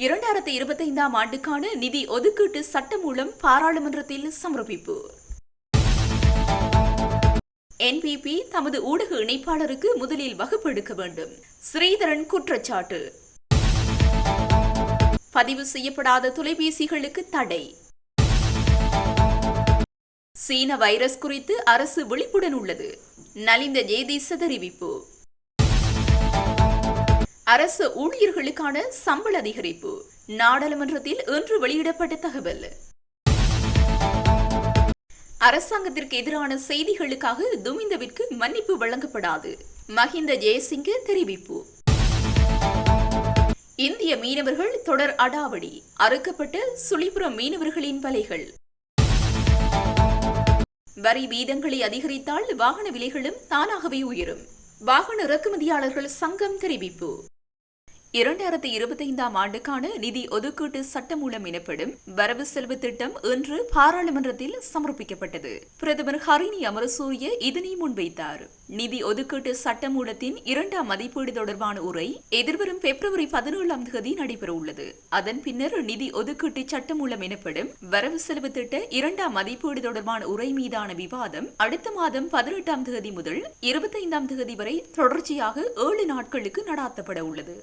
2025 ஆண்டுக்கான நிதி ஒதுக்கீட்டு சட்டமூலம் பாராளுமன்றத்தில் சமர்ப்பிப்பு. NPP தமது ஊடக இணைப்பாளருக்கு முதலில் வகுப்பெடுக்க வேண்டும். ஸ்ரீதரன் குற்றச்சாட்டு. பதிவு செய்யப்படாத தொலைபேசிகளுக்கு தடை. சீன வைரஸ் குறித்து அரசு விழிப்புடன் உள்ளது. நலிந்த ஜெயதீச தெரிவிப்பு. அரசு ஊழியர்களுக்கான சம்பள அதிகரிப்பு. நாடாளுமன்றத்தில் இன்று வெளியிடப்பட்ட தகவல். அரசாங்கத்திற்கு எதிரான செய்திகளுக்காக துமிந்தவிற்கு மன்னிப்பு வழங்கப்படாது. மஹிந்த ஜெயசிங்க தெரிவிப்பு. இந்திய மீனவர்கள் தொடர் அடாவடி. அறுக்கப்பட்ட சுழிபுரம் மீனவர்களின் வலைகள். வரி வீதங்களை அதிகரித்தால் வாகன விலைகளும் தானாகவே உயரும். வாகன இறக்குமதியாளர்கள் சங்கம் தெரிவிப்பு. 2025 ஆண்டுக்கான நிதி ஒதுக்கீட்டு சட்டமூலம் எனப்படும் வரவு செலவு திட்டம் இன்று பாராளுமன்றத்தில் சமர்ப்பிக்கப்பட்டது. பிரதமர் ஹரிணி அமரசூரிய இதனை முன்வைத்தார். நிதி ஒதுக்கீட்டு சட்டமூலத்தின் 2ஆம் மதிப்பீடு தொடர்பான உரை எதிர்வரும் பிப்ரவரி 17ஆம் தேதி நடைபெறவுள்ளது. அதன் பின்னர் நிதி ஒதுக்கீட்டு சட்டமூலம் எனப்படும் வரவு செலவு திட்ட 2ஆம் மதிப்பீடு தொடர்பான உரை மீதான விவாதம் அடுத்த மாதம் 18ஆம் தேதி முதல் 25ஆம் தேதி வரை தொடர்ச்சியாக 7 நாட்களுக்கு நடாத்தப்பட உள்ளது.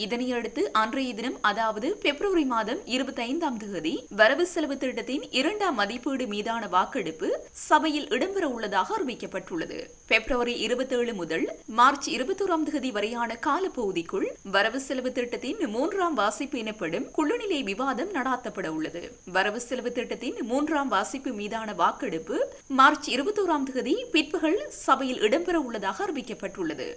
இதனையடுத்து அன்றைய தினம், அதாவது பிப்ரவரி மாதம் 25ஆம் தேதி வரவு செலவு திட்டத்தின் 2ஆம் மதிப்பீடு மீதான வாக்கெடுப்பு சபையில் இடம்பெற உள்ளதாக அறிவிக்கப்பட்டுள்ளது. பிப்ரவரி 27 முதல் மார்ச் 21ஆம் தேதி வரையான காலப்பகுதிக்குள் வரவு செலவு திட்டத்தின் 3ஆம் வாசிப்பு எனப்படும் குழுநிலை விவாதம் நடாத்தப்பட உள்ளது. வரவு செலவு திட்டத்தின் 3ஆம் வாசிப்பு மீதான வாக்கெடுப்பு மார்ச் 21ஆம் தேதி பிற்பகல் சபையில் இடம்பெற உள்ளதாக அறிவிக்கப்பட்டுள்ளது.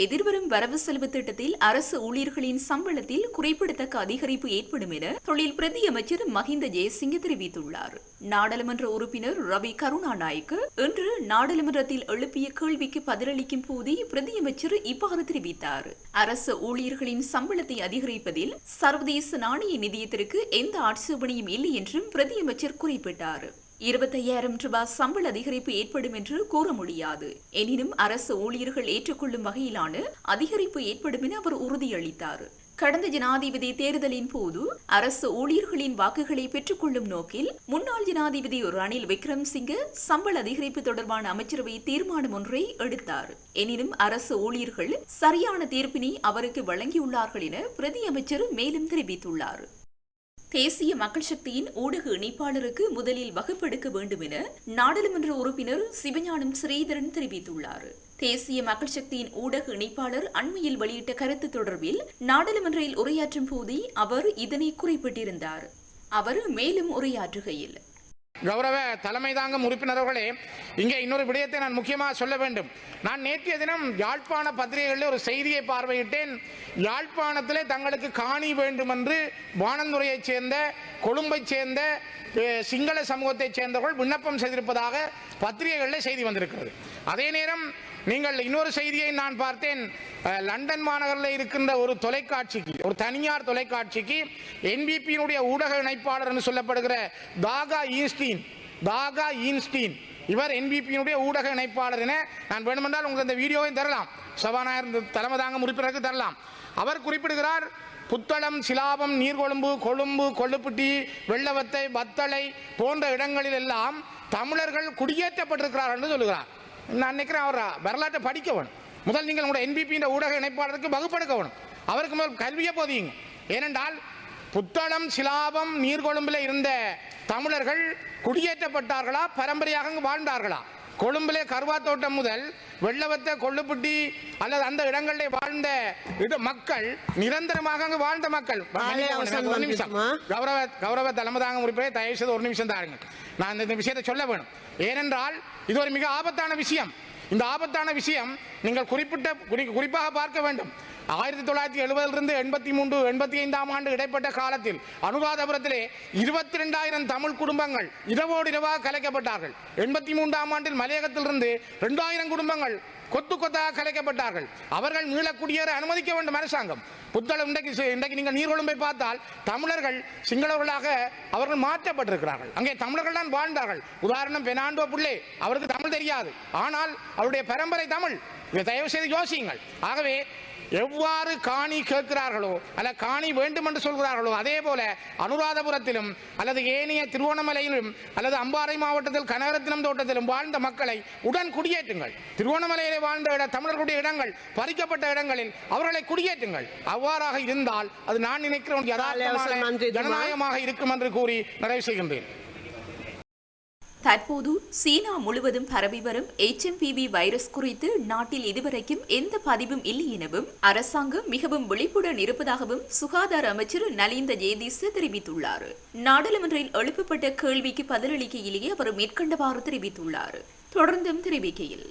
எதிர்வரும் வரவு செலவு திட்டத்தில் அரசு ஊழியர்களின் சம்பளத்தில் குறிப்பிடத்தக்க அதிகரிப்பு ஏற்படும் என தொழில் பிரதி அமைச்சர் மஹிந்த ஜெயசிங்க தெரிவித்துள்ளார். நாடாளுமன்ற உறுப்பினர் ரவி கருணாநாயக்க இன்று நாடாளுமன்றத்தில் எழுப்பிய கேள்விக்கு பதிலளிக்கும் போதே பிரதி அமைச்சர் இவ்வாறு தெரிவித்தார். அரசு ஊழியர்களின் சம்பளத்தை அதிகரிப்பதில் சர்வதேச நாணய நிதியத்திற்கு எந்த ஆட்சேபனையும் இல்லை என்றும் பிரதி அமைச்சர் குறிப்பிட்டார். 25,000 ரூபாய் சம்பள அதிகரிப்பு ஏற்படும் என்று கூற முடியாது. எனினும் அரசு ஊழியர்கள் ஏற்றுக்கொள்ளும் வகையிலான அதிகரிப்பு ஏற்படும் என அவர் உறுதியளித்தார். கடந்த ஜனாதிபதி தேர்தலின் போது அரசு ஊழியர்களின் வாக்குகளை பெற்றுக்கொள்ளும் நோக்கில் முன்னாள் ஜனாதிபதி ரணில் விக்ரமசிங்க சம்பள அதிகரிப்பு தொடர்பான அமைச்சரவை தீர்மானம் ஒன்றை எடுத்தார். எனினும் அரசு ஊழியர்கள் சரியான தீர்ப்பினை அவருக்கு வழங்கியுள்ளார்கள் என பிரதி அமைச்சர் மேலும் தெரிவித்துள்ளார். தேசிய மக்கள் சக்தியின் ஊடக இணைப்பாளருக்கு முதலில் வகுப்பெடுக்க வேண்டும் என நாடாளுமன்ற உறுப்பினர் சிவஞானம் ஸ்ரீதரன் தெரிவித்துள்ளார். தேசிய மக்கள் சக்தியின் ஊடக இணைப்பாளர் அண்மையில் வெளியிட்ட கருத்து தொடர்பில் நாடாளுமன்றில் உரையாற்றும் போதே அவர் இதனை குறிப்பிட்டிருந்தார். அவர் மேலும் உரையாற்றுகையில், கௌரவ தலைமை தாங்கும் உறுப்பினர்களே, இங்கே இன்னொரு விடயத்தை நான் முக்கியமாக சொல்ல வேண்டும். நான் நேற்றைய தினம் யாழ்ப்பாண பத்திரிகைகளில் ஒரு செய்தியை பார்வையிட்டேன். யாழ்ப்பாணத்திலே தங்களுக்கு காணி வேண்டும் என்று வானந்துறையைச் சேர்ந்த, கொழும்பைச் சேர்ந்த சிங்கள சமூகத்தைச் சேர்ந்தவர்கள் விண்ணப்பம் செய்திருப்பதாக பத்திரிகைகளில் செய்தி வந்திருக்கிறது. அதே நேரம் நீங்கள் இன்னொரு செய்தியை நான் பார்த்தேன். லண்டன் மாநகரில் இருக்கின்ற ஒரு தொலைக்காட்சிக்கு, ஒரு தனியார் தொலைக்காட்சிக்கு என்பிபியினுடைய ஊடக இணைப்பாளர் என்று சொல்லப்படுகிற தாகா ஈன்ஸ்டீன் இவர் என்பிபியினுடைய ஊடக இணைப்பாளர் என நான் வேண்டுமென்றால் உங்களுக்கு அந்த வீடியோவையும் தரலாம், சபாநாயகர் தலைமை தாங்கும் உறுப்பினருக்கு தரலாம். அவர் குறிப்பிடுகிறார், புத்தளம், சிலாபம், நீர்கொழும்பு, கொழும்பு, கொள்ளுப்பட்டி, வெள்ளவத்தை, வத்தளை போன்ற இடங்களில் எல்லாம் தமிழர்கள் குடியேற்றப்பட்டிருக்கிறார் என்று சொல்லுகிறார். நான் நினைக்கிறேன் அவர் வரலாற்றை படிக்க வேணும். முதல் நீங்கள் உங்களுடைய என்பிபி ஊடக இணைப்பாளருக்கு வகுப்பெடுக்க வேணும். அவருக்கு முதல் கல்வியை போதியுங்க. ஏனென்றால் புத்தளம், சிலாபம், நீர்கொழும்பில் இருந்த தமிழர்கள் குடியேற்றப்பட்டார்களா, பரம்பரையாக வாழ்ந்தார்களா? கொழும்பிலே கருவாத்தோட்டம் முதல் வெள்ளவத்தை, கொள்ளுப்பட்டி அல்லது அந்த இடங்களில் வாழ்ந்த மக்கள் நிரந்தரமாக அங்கு வாழ்ந்த மக்கள். ஒரு நிமிஷம், கௌரவ தலைமைதாங்க உறுப்பினரை தயவு செய்து ஒரு நிமிஷம் தாருங்கள். நான் இந்த விஷயத்தை சொல்ல வேணும். ஏனென்றால் இது ஒரு மிக ஆபத்தான விஷயம். இந்த ஆபத்தான விஷயம் நீங்கள் குறிப்பாக பார்க்க வேண்டும். 1970 83 85ஆம் ஆண்டு இடைப்பட்ட காலத்தில் அனுராதபுரத்திலே 22,000 தமிழ் குடும்பங்கள் இரவோடு இரவாக கலைக்கப்பட்டார்கள். 83ஆம் ஆண்டில் மலையகத்திலிருந்து 2,000 குடும்பங்கள் கொத்து கொத்தாக கலைக்கப்பட்டார்கள். அவர்கள் மீள குடியேற அனுமதிக்க வேண்டும் அரசாங்கம். புத்தளம் இன்றைக்கு நீங்கள் நீர்கொழும்பை பார்த்தால் தமிழர்கள் சிங்களவர்களாக அவர்கள் மாற்றப்பட்டிருக்கிறார்கள். அங்கே தமிழர்கள் தான் வாழ்ந்தார்கள். உதாரணம் பெனாண்டோ புள்ளே, அவருக்கு தமிழ் தெரியாது, ஆனால் அவருடைய பரம்பரை தமிழ். இதை தயவு செய்து யோசியுங்கள். ஆகவே எவ்வாறு காணி கேட்கிறார்களோ அல்ல காணி வேண்டும் என்று சொல்கிறார்களோ அதே போல அனுராதபுரத்திலும் அல்லது ஏனைய திருவோணமலையிலும் அல்லது அம்பாறை மாவட்டத்தில் கனகரத்தினம் தோட்டத்திலும் வாழ்ந்த மக்களை உடன் குடியேற்றுங்கள். திருவோணமலையிலே வாழ்ந்த தமிழர்களுடைய இடங்கள் பறிக்கப்பட்ட இடங்களில் அவர்களை குடியேற்றுங்கள். அவ்வாறாக இருந்தால் அது நான் நினைக்கிறேன் யதார்த்தமான ஜனநாயகமாக இருக்கும் என்று கூறி நிறைவு செய்கின்றேன். தற்போது சீனா முழுவதும் பரவி வரும் HMPV வைரஸ் குறித்து நாட்டில் இதுவரைக்கும் எந்த பதிவும் இல்லை எனவும் அரசாங்கம் மிகவும் விழிப்புடன் இருப்பதாகவும் சுகாதார அமைச்சர் நலிந்த ஜேதீச தெரிவித்துள்ளார். நாடாளுமன்றில் எழுப்பப்பட்ட கேள்விக்கு பதிலளிக்கையிலேயே அவர் மேற்கண்டவாறு தெரிவித்துள்ளார். தொடர்ந்தும் தெரிவிக்கையில்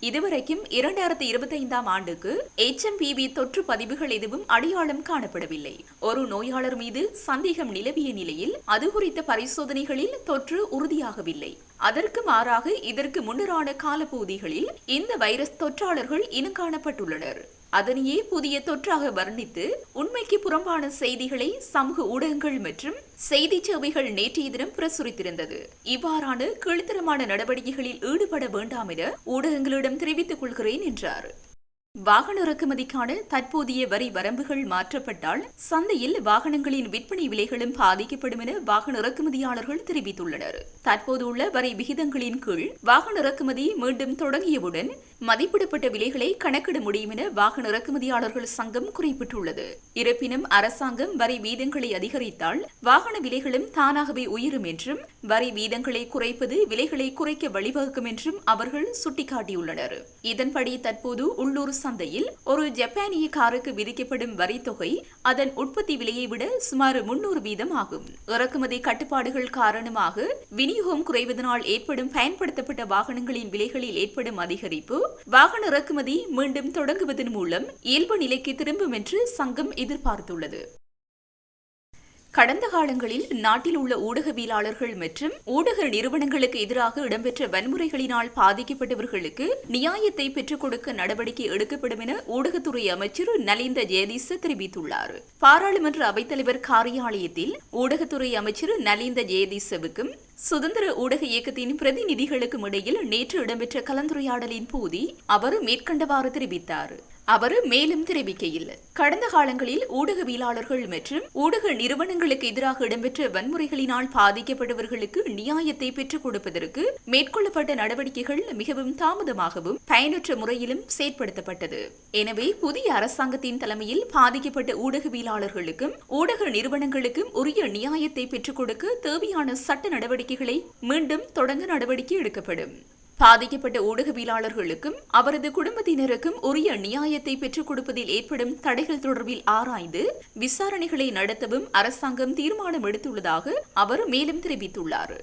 இதுவரைக்கும் 2025ஆம் ஆண்டுக்கு HMPV தொற்று பதிவுகள் எதுவும் அடையாளம் காணப்படவில்லை. ஒரு நோயாளர் மீது சந்தேகம் நிலவிய நிலையில் அது குறித்த பரிசோதனைகளில் தொற்று உறுதியாகவில்லை. அதற்கு மாறாக இதற்கு முன்னரான காலப்பகுதிகளில் இந்த வைரஸ் தொற்றாளர்கள் இனங்காணப்பட்டுள்ளனர். அதனையே புதிய தொற்றாக வர்ணித்து உண்மைக்கு புறம்பான செய்திகளை சமூக ஊடகங்கள் மற்றும் செய்தி சேவைகள் நேற்றைய தினம் பிரசுரித்திருந்தது. இவ்வாறான கீழ்த்தரமான நடவடிக்கைகளில் ஈடுபட வேண்டாம் என ஊடகங்களிடம் தெரிவித்துக் கொள்கிறேன் என்றார். வாகன இறக்குமதிக்கான தற்போதைய வரி வரம்புகள் மாற்றப்பட்டால் சந்தையில் வாகனங்களின் விற்பனை விலைகளும் பாதிக்கப்படும் என வாகன இறக்குமதியாளர்கள் தெரிவித்துள்ளனர். தற்போது உள்ள வரி விகிதங்களின் கீழ் வாகன இறக்குமதி மீண்டும் தொடங்கியவுடன் மதிப்பிடப்பட்ட விலைகளை கணக்கிட முடியும் என வாகன இறக்குமதியாளர்கள் சங்கம் குறிப்பிட்டுள்ளது. இருப்பினும் அரசாங்கம் வரி வீதங்களை அதிகரித்தால் வாகன விலைகளும் தானாகவே உயரும் என்றும் வரி வீதங்களை குறைப்பது விலைகளை குறைக்க வழிவகுக்கும் என்றும் அவர்கள் சுட்டிக்காட்டியுள்ளனர். இதன்படி தற்போது உள்ளூர் சந்தையில் ஒரு ஜப்பானிய காருக்கு விதிக்கப்படும் வரி தொகை அதன் உற்பத்தி விலையை விட சுமார் 300 வீதம் ஆகும். இறக்குமதி கட்டுப்பாடுகள் காரணமாக விநியோகம் குறைவதனால் ஏற்படும் பயன்படுத்தப்பட்ட வாகனங்களின் விலைகளில் ஏற்படும் அதிகரிப்பு வாகன இறக்குமதி மீண்டும் தொடங்குவதன் மூலம் இயல்பு நிலைக்கு திரும்பும் என்று சங்கம் எதிர்பார்த்துள்ளது. கடந்த காலங்களில் நாட்டில் உள்ள ஊடகவியலாளர்கள் மற்றும் ஊடக நிறுவனங்களுக்கு எதிராக இடம்பெற்ற வன்முறைகளினால் பாதிக்கப்பட்டவர்களுக்கு நியாயத்தை பெற்றுக் கொடுக்க நடவடிக்கை எடுக்கப்படும் என ஊடகத்துறை அமைச்சர் நலிந்த ஜேதீச தெரிவித்துள்ளார். பாராளுமன்ற அவைத்தலைவர் காரியாலயத்தில் ஊடகத்துறை அமைச்சர் நலிந்த ஜேதீசவுக்கும் சுதந்திர ஊடக இயக்கத்தின் பிரதிநிதிகளுக்கும் இடையில் நேற்று இடம்பெற்ற கலந்துரையாடலின் போது அவர் மேற்கண்டவாறு தெரிவித்தார். அவர் மேலும் தெரிவிக்கையில் கடந்த காலங்களில் ஊடகவியலாளர்கள் மற்றும் ஊடக நிறுவனங்களுக்கு எதிராக இடம்பெற்ற வன்முறைகளினால் பாதிக்கப்பட்டவர்களுக்கு நியாயத்தை பெற்றுக் கொடுப்பதற்கு மேற்கொள்ளப்பட்ட நடவடிக்கைகள் மிகவும் தாமதமாகவும் பயனற்ற முறையிலும் செயற்படுத்தப்பட்டது. எனவே புதிய அரசாங்கத்தின் தலைமையில் பாதிக்கப்பட்ட ஊடகவியலாளர்களுக்கும் ஊடக நிறுவனங்களுக்கும் உரிய நியாயத்தை பெற்றுக் கொடுக்க தேவையான சட்ட நடவடிக்கைகளை மீண்டும் தொடங்க நடவடிக்கை எடுக்கப்படும். பாதிக்கப்பட்ட ஊடகவியலாளர்களுக்கும் அவரது குடும்பத்தினருக்கும் உரிய நியாயத்தை பெற்றுக் கொடுப்பதில் ஏற்படும் தடைகள் தொடர்பில் ஆராய்ந்து விசாரணைகளை நடத்தவும் அரசாங்கம் தீர்மானம் எடுத்துள்ளதாக அவர் மேலும் தெரிவித்துள்ளார்.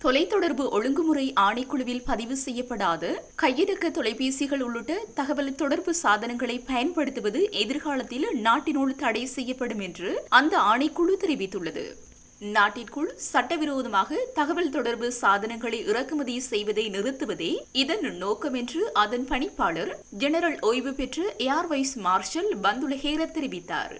தொலைத்தொடர்பு ஒழுங்குமுறை ஆணைக்குழுவில் பதிவு செய்யப்படாத கையடக்க தொலைபேசிகள் உள்ளிட்ட தகவல் தொடர்பு சாதனங்களை பயன்படுத்துவது எதிர்காலத்தில் நாட்டினுள் தடை செய்யப்படும் என்று அந்த ஆணைக்குழு தெரிவித்துள்ளது. நாட்டிற்குள் சட்டவிரோதமாக தகவல் தொடர்பு சாதனங்களை இறக்குமதி செய்வதை நிறுத்துவதே இதன் நோக்கம் என்று அதன் பணிப்பாளர் ஜெனரல் ஓய்வு பெற்ற ஏர் வைஸ் மார்ஷல் பந்துல ஹேரத் தெரிவித்தார்.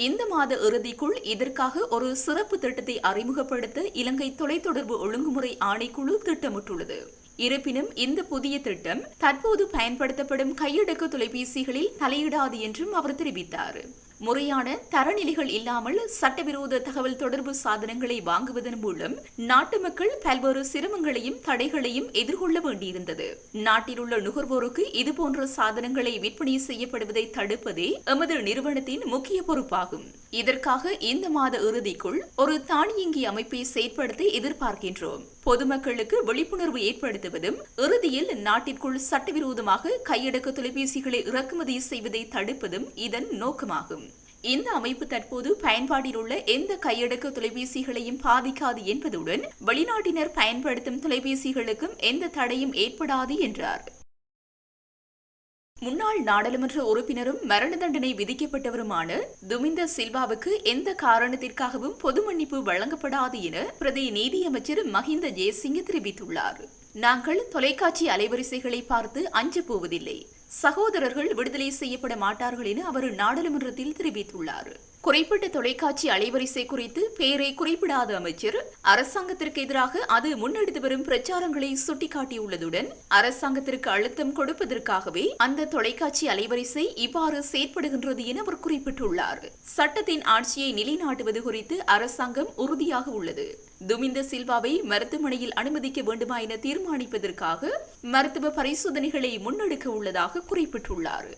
இந்த மாத இறுதிக்குள் இதற்காக ஒரு சிறப்பு திட்டத்தை அறிமுகப்படுத்த இலங்கை தொலைத்தொடர்பு ஒழுங்குமுறை ஆணைக்குழு திட்டமிட்டுள்ளது. இருப்பினும் இந்த புதிய திட்டம் தற்போது பயன்படுத்தப்படும் கையடக்க தொலைபேசிகளில் தலையிடாது என்றும் அவர் தெரிவித்தார். முறையான தரநிலைகள் இல்லாமல் சட்டவிரோத தகவல் தொடர்பு சாதனங்களை வாங்குவதன் மூலம் நாட்டு மக்கள் பல்வேறு சிரமங்களையும் தடைகளையும் எதிர்கொள்ள வேண்டியிருந்தது. நாட்டில் உள்ள நுகர்வோருக்கு இதுபோன்ற சாதனங்களை விற்பனை செய்யப்படுவதை தடுப்பதே எமது நிறுவனத்தின் முக்கிய பொறுப்பாகும். இதற்காக இந்த மாத இறுதிக்குள் ஒரு தானியங்கி அமைப்பை செயற்படுத்த எதிர்பார்க்கின்றோம். பொதுமக்களுக்கு விழிப்புணர்வு ஏற்படுத்துவதும் இறுதியில் நாட்டிற்குள் சட்டவிரோதமாக கையடக்க தொலைபேசிகளை இறக்குமதி செய்வதை தடுப்பதும் இதன் நோக்கமாகும். இந்த அமைப்பு தற்போது பயன்பாட்டில் உள்ள எந்த கையடக்க தொலைபேசிகளையும் பாதிக்காது என்பதுடன் வெளிநாட்டினர் பயன்படுத்தும் தொலைபேசிகளுக்கும் எந்த தடையும் ஏற்படாது என்றார். முன்னாள் நாடாளுமன்ற உறுப்பினரும் மரண தண்டனை விதிக்கப்பட்டவருமான துமிந்த சில்வாவுக்கு எந்த காரணத்திற்காகவும் பொது மன்னிப்பு வழங்கப்படாது என பிரதி நீதியமைச்சர் மஹிந்த ஜெயசிங்க தெரிவித்துள்ளார். நாங்கள் தொலைக்காட்சி அலைவரிசைகளை பார்த்து அஞ்ச போவதில்லை. சகோதரர்கள் விடுதலை செய்யப்பட மாட்டார்கள் என அவர் நாடாளுமன்றத்தில் தெரிவித்துள்ளார். குறிப்பிட்ட தொலைக்காட்சி அலைவரிசை குறித்து பெயரை குறிப்பிடாத அமைச்சர் அரசாங்கத்திற்கு எதிராக அது முன்னெடுத்து வரும் பிரச்சாரங்களை சுட்டிக்காட்டியுள்ளதுடன் அரசாங்கத்திற்கு அழுத்தம் கொடுப்பதற்காகவே அந்த தொலைக்காட்சி அலைவரிசை இவ்வாறு செயற்படுகின்றது என அவர் குறிப்பிட்டுள்ளார். சட்டத்தின் ஆட்சியை நிலைநாட்டுவது குறித்து அரசாங்கம் உறுதியாக உள்ளது. துமிந்த சில்வாவை மருத்துவமனையில் அனுமதிக்க வேண்டுமா என தீர்மானிப்பதற்காக மருத்துவ பரிசோதனைகளை முன்னெடுக்க உள்ளதாக குறிப்பிட்டுள்ளார்.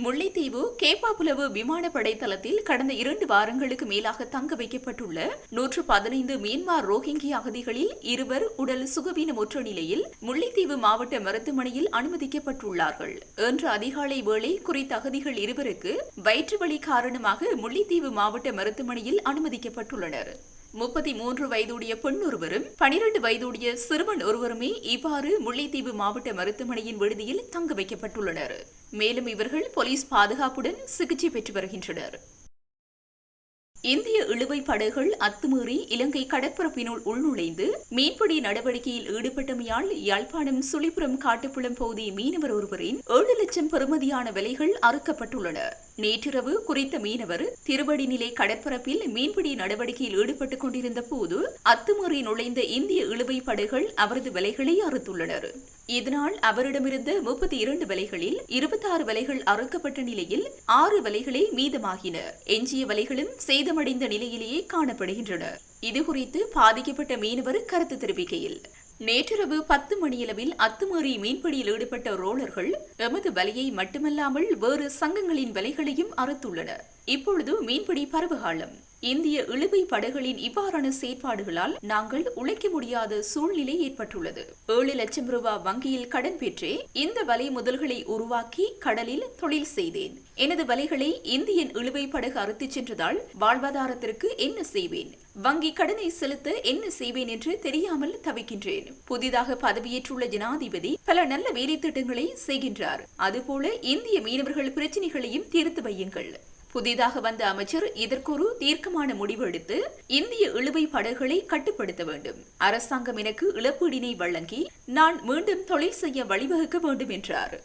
முல்லைத்தீவு கேப்பாப்புலவு விமானப்படை தளத்தில் கடந்த 2 வாரங்களுக்கு மேலாக தங்க வைக்கப்பட்டுள்ள 115 மியான்மர் ரோஹிங்கியா அகதிகளில் 2 உடல் சுகவீனமுற்ற நிலையில் முல்லைத்தீவு மாவட்ட மருத்துவமனையில் அனுமதிக்கப்பட்டுள்ளார்கள். இன்று அதிகாலை வேளை குறித்த அகதிகள் 2 வயிற்று வலி காரணமாக முல்லைத்தீவு மாவட்ட மருத்துவமனையில் அனுமதிக்கப்பட்டுள்ளனர். 33 வயதுடைய பெண் ஒருவரும் 12 வயதுடைய சிறுவன் ஒருவருமே இவ்வாறு முல்லைத்தீவு மாவட்ட மருத்துவமனையின் விடுதியில் தங்க வைக்கப்பட்டுள்ளனர். மேலும் இவர்கள் போலீஸ் பாதுகாப்புடன் சிகிச்சை பெற்று வருகின்றனர். இந்திய இழுவை படகுகள் அத்துமீறி இலங்கை கடற்பரப்பினுள் உள்நுழைந்து மீன்பிடி நடவடிக்கையில் ஈடுபட்டமையால் யாழ்ப்பாணம் சுழிபுரம் காட்டுப்புலம் பகுதி மீனவர் ஒருவரின் 7 லட்சம் பெறுமதியான விலைகள் அறுக்கப்பட்டுள்ளன. நேற்றிரவு குறித்த மீனவர் திருவடிநிலை கடற்பரப்பில் மீன்பிடி நடவடிக்கையில் ஈடுபட்டுக் கொண்டிருந்த போது அத்துமீறி நுழைந்த இந்திய இழுவை படகுகள் அவரது விலைகளை அறுத்துள்ளனர். இதனால் அவரிடமிருந்த 32 விலைகளில் 26 விலைகள் அறுக்கப்பட்ட நிலையில் 6 விலைகளே மீதமாகின. எஞ்சிய விலைகளும் சேதமடைந்த நிலையிலேயே காணப்படுகின்றன. இதுகுறித்து பாதிக்கப்பட்ட மீனவர் கருத்து தெரிவிக்கையில், நேற்றிரவு 10 மணியளவில் அத்துமீறி மீன்பிடியில் ஈடுபட்ட ரோலர்கள் எமது வலையை மட்டுமல்லாமல் வேறு சங்கங்களின் விலைகளையும் அறுத்துள்ளன. இப்பொழுது மீன்பிடி பருவகாலம். இந்திய இழுவை படகுகளின் இவ்வாறான செயற்பாடுகளால் நாங்கள் உழைக்க முடியாத சூழ்நிலை ஏற்பட்டுள்ளது. 7 லட்சம் ரூபாய் வங்கியில் கடன் பெற்றே இந்த வலை முதல்களை உருவாக்கி கடலில் தொழில் செய்தேன். எனது வலைகளை இந்தியன் இழுவை படகு அறுத்துச் சென்றதால் வாழ்வாதாரத்திற்கு என்ன செய்வேன், வங்கி கடனை செலுத்த என்ன செய்வேன் என்று தெரியாமல் தவிக்கின்றேன். புதிதாக பதவியேற்றுள்ள ஜனாதிபதி பல நல்ல வேலை திட்டங்களை செய்கின்றார். அதுபோல இந்திய மீனவர்கள் பிரச்சினைகளையும் தீர்த்து வையுங்கள். புதிதாக வந்த அமைச்சர் இதற்கொரு தீர்க்கமான முடிவு எடுத்து இந்திய இழுவை படகுகளை கட்டுப்படுத்த வேண்டும். அரசாங்கம் எனக்கு இழப்பீடினை வழங்கி நான் மீண்டும் தொழில் செய்ய வழிவகுக்க வேண்டும் என்றார்.